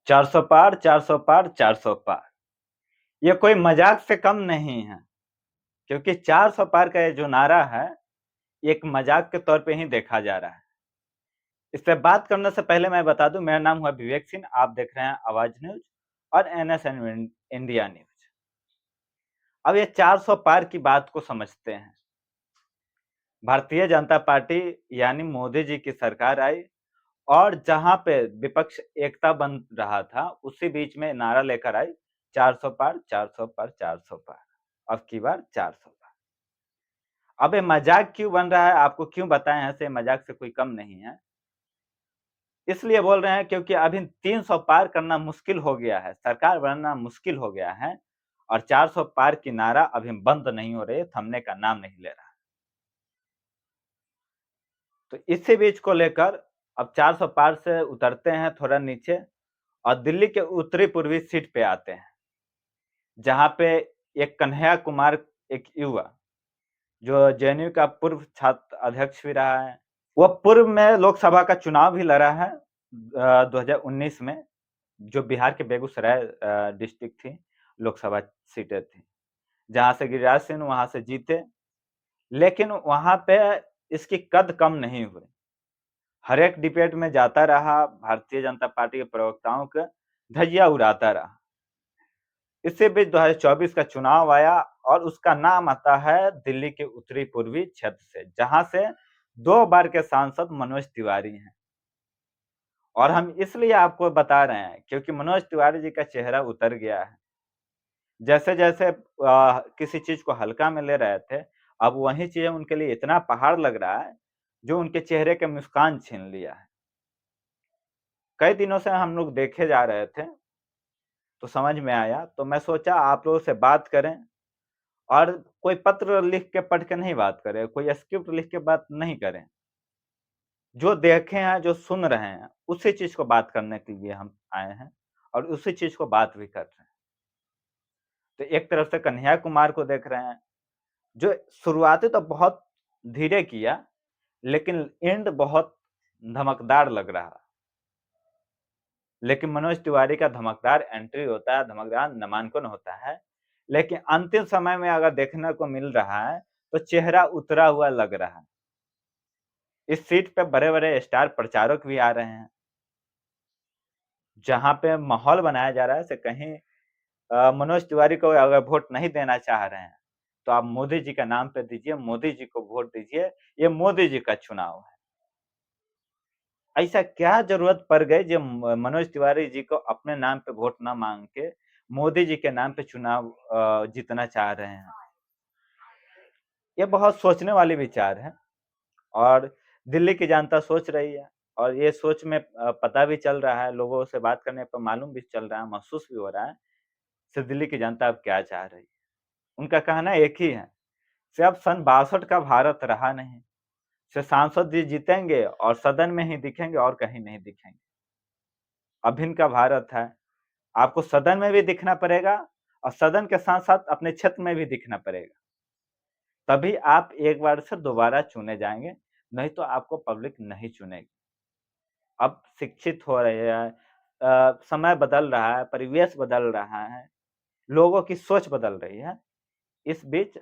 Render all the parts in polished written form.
400 पार, 400 पार, 400 पार। ये कोई मजाक से कम नहीं है, क्योंकि 400 पार का ये जो नारा है, एक मजाक के तौर पे ही देखा जा रहा है। इस पे बात करने से पहले मैं बता दूं, मेरा नाम हुआ विवेक सिंह, आप देख रहे हैं आवाज न्यूज और एनएसएन इंडिया न्यूज। अब ये 400 पार की बात को समझते हैं। भारतीय जनता पार्टी यानी मोदी जी की सरकार आई और जहां पे विपक्ष एकता बन रहा था, उसी बीच में नारा लेकर आई 400 पार, 400 पार, 400 पार, अब की बार 400 पार। अब ये मजाक क्यों बन रहा है, आपको क्यों बताएं, ऐसे मजाक से कोई कम नहीं है। इसलिए बोल रहे हैं क्योंकि अभी 300 पार करना मुश्किल हो गया है, सरकार बनना मुश्किल हो गया है, और 400 पार की नारा अभी बंद नहीं हो रही, थमने का नाम नहीं ले रहा। तो इसी बीच को लेकर अब 400 पार से उतरते हैं थोड़ा नीचे और दिल्ली के उत्तरी पूर्वी सीट पे आते हैं, जहां पे एक कन्हैया कुमार, एक युवा जो जेएनयू का पूर्व छात्र अध्यक्ष भी रहा है, वो पूर्व में लोकसभा का चुनाव भी लड़ा है 2019 में, जो बिहार के बेगूसराय डिस्ट्रिक्ट थी, लोकसभा सीटें थी, जहां से गिरिराज सिंह वहां से जीते। लेकिन वहां पे इसकी कद कम नहीं हुई, हर एक डिबेट में जाता रहा, भारतीय जनता पार्टी के प्रवक्ताओं का धज्जियां उड़ाता रहा। इससे बीच 2024 का चुनाव आया और उसका नाम आता है दिल्ली के उत्तरी पूर्वी क्षेत्र से, जहां से 2 बार के सांसद मनोज तिवारी हैं। और हम इसलिए आपको बता रहे हैं क्योंकि मनोज तिवारी जी का चेहरा उतर गया है। जैसे जैसे किसी चीज को हल्का में ले रहे थे, अब वही चीजें उनके लिए इतना पहाड़ लग रहा है जो उनके चेहरे के मुस्कान छीन लिया है। कई दिनों से हम लोग देखे जा रहे थे, तो समझ में आया, तो मैं सोचा आप लोगों से बात करें, और कोई पत्र लिख के पढ़ के नहीं बात करें, कोई स्क्रिप्ट लिख के बात नहीं करें, जो देखे हैं, जो सुन रहे हैं, उसी चीज को बात करने के लिए हम आए हैं और उसी चीज को बात भी कर रहे हैं। तो एक तरफ से कन्हैया कुमार को देख रहे हैं, जो शुरुआती तो बहुत धीरे किया, लेकिन एंड बहुत धमकदार लग रहा। लेकिन मनोज तिवारी का धमकदार एंट्री होता है, धमकदार नामांकन होता है, लेकिन अंतिम समय में अगर देखने को मिल रहा है तो चेहरा उतरा हुआ लग रहा है। इस सीट पे बड़े बड़े स्टार प्रचारक भी आ रहे हैं, जहां पे माहौल बनाया जा रहा है से कहीं मनोज तिवारी को अगर वोट नहीं देना चाह रहे हैं, तो आप मोदी जी का नाम पे दीजिए, मोदी जी को वोट दीजिए, ये मोदी जी का चुनाव है। ऐसा क्या जरूरत पड़ गई जो मनोज तिवारी जी को अपने नाम पे वोट ना मांग के मोदी जी के नाम पे चुनाव जीतना चाह रहे हैं। ये बहुत सोचने वाली विचार है, और दिल्ली की जनता सोच रही है, और ये सोच में पता भी चल रहा है, लोगों से बात करने पर मालूम भी चल रहा है, महसूस भी हो रहा है कि दिल्ली की जनता अब क्या चाह रही है। उनका कहना एक ही है, से अब सन 62 का भारत रहा नहीं, से सांसद जी जीतेंगे और सदन में ही दिखेंगे और कहीं नहीं दिखेंगे। अभिन्न का भारत है, आपको सदन में भी दिखना पड़ेगा और सदन के साथ साथ अपने क्षेत्र में भी दिखना पड़ेगा, तभी आप एक बार से दोबारा चुने जाएंगे, नहीं तो आपको पब्लिक नहीं चुनेगी। अब शिक्षित हो रहे हैं, समय बदल रहा है, परिवेश बदल रहा है, लोगों की सोच बदल रही है। इस बीच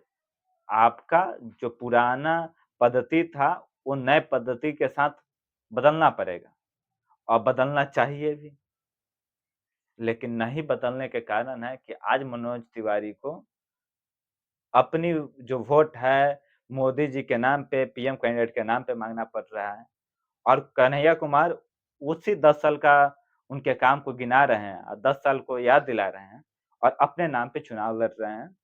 आपका जो पुराना पद्धति था, वो नए पद्धति के साथ बदलना पड़ेगा, और बदलना चाहिए भी। लेकिन नहीं बदलने के कारण है कि आज मनोज तिवारी को अपनी जो वोट है मोदी जी के नाम पे, पीएम कैंडिडेट के नाम पे मांगना पड़ रहा है। और कन्हैया कुमार उसी 10 साल का उनके काम को गिना रहे हैं और 10 साल को याद दिला रहे हैं, और अपने नाम पे चुनाव लड़ रहे हैं,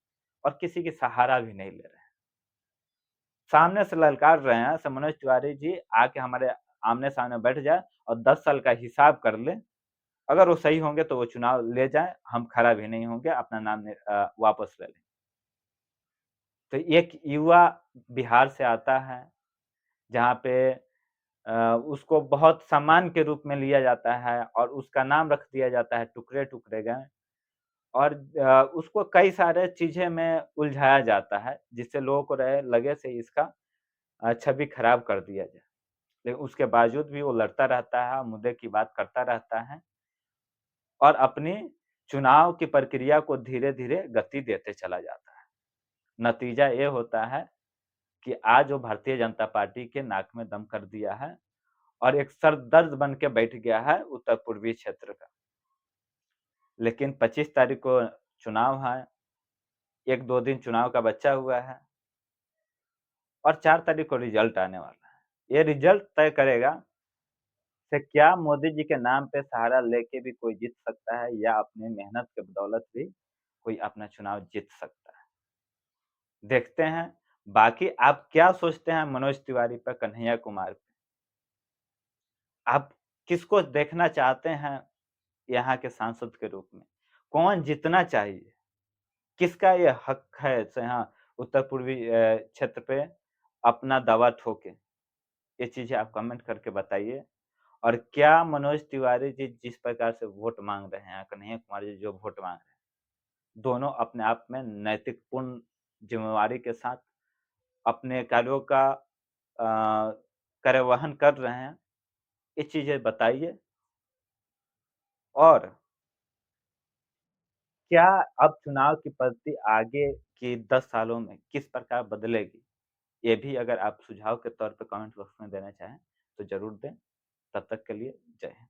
और किसी की सहारा भी नहीं ले रहे हैं। सामने से ललकार रहे हैं, से मनोज तिवारी जी आके हमारे आमने सामने बैठ जाए और 10 साल का हिसाब कर ले, अगर वो सही होंगे तो वो चुनाव ले जाए, हम खड़ा भी नहीं होंगे, अपना नाम वापस ले लें। तो एक युवा बिहार से आता है, जहाँ पे उसको बहुत सम्मान के रूप में लिया जाता है और उसका नाम रख दिया जाता है टुकड़े टुकड़े गए, और उसको कई सारे चीजें में उलझाया जाता है, जिससे लोगों को रहे लगे से इसका छवि खराब कर दिया जाए। लेकिन उसके बावजूद भी वो लड़ता रहता है, मुद्दे की बात करता रहता है, और अपनी चुनाव की प्रक्रिया को धीरे-धीरे गति देते चला जाता है। नतीजा ये होता है कि आज वो भारतीय जनता पार्टी के नाक में दम कर दिया है और एक सरदर्द बन के बैठ गया है उत्तर पूर्वी क्षेत्र का। लेकिन 25 तारीख को चुनाव है, 1-2 दिन चुनाव का बचा हुआ है और 4 तारीख को रिजल्ट आने वाला है। ये रिजल्ट तय करेगा कि क्या मोदी जी के नाम पे सहारा लेके भी कोई जीत सकता है या अपनी मेहनत के बदौलत भी कोई अपना चुनाव जीत सकता है। देखते हैं, बाकी आप क्या सोचते हैं मनोज तिवारी पे, कन्हैया कुमार पे? आप किसको देखना चाहते हैं यहाँ के सांसद के रूप में? कौन जीतना चाहिए? किसका ये हक है से हाँ, उत्तर पूर्वी क्षेत्र पे अपना दावा ठोके? ये चीज़ें आप कमेंट करके बताइए और क्या मनोज तिवारी जी जिस प्रकार से वोट माँग रहे हैं, कन्हैया कुमार जी जो वोट माँग रहे हैं, दोनों अपने आप में नैतिकपूर्ण ज़िम्मेवारी के साथ अपने कार्यों का कार्यवहन कर रहे हैं? ये चीज़ें बताइए और क्या अब चुनाव की पद्धति आगे के 10 सालों में किस प्रकार बदलेगी? ये भी अगर आप सुझाव के तौर पे कमेंट बॉक्स में देना चाहें, तो ज़रूर दें। तब तक के लिए जय हिंद।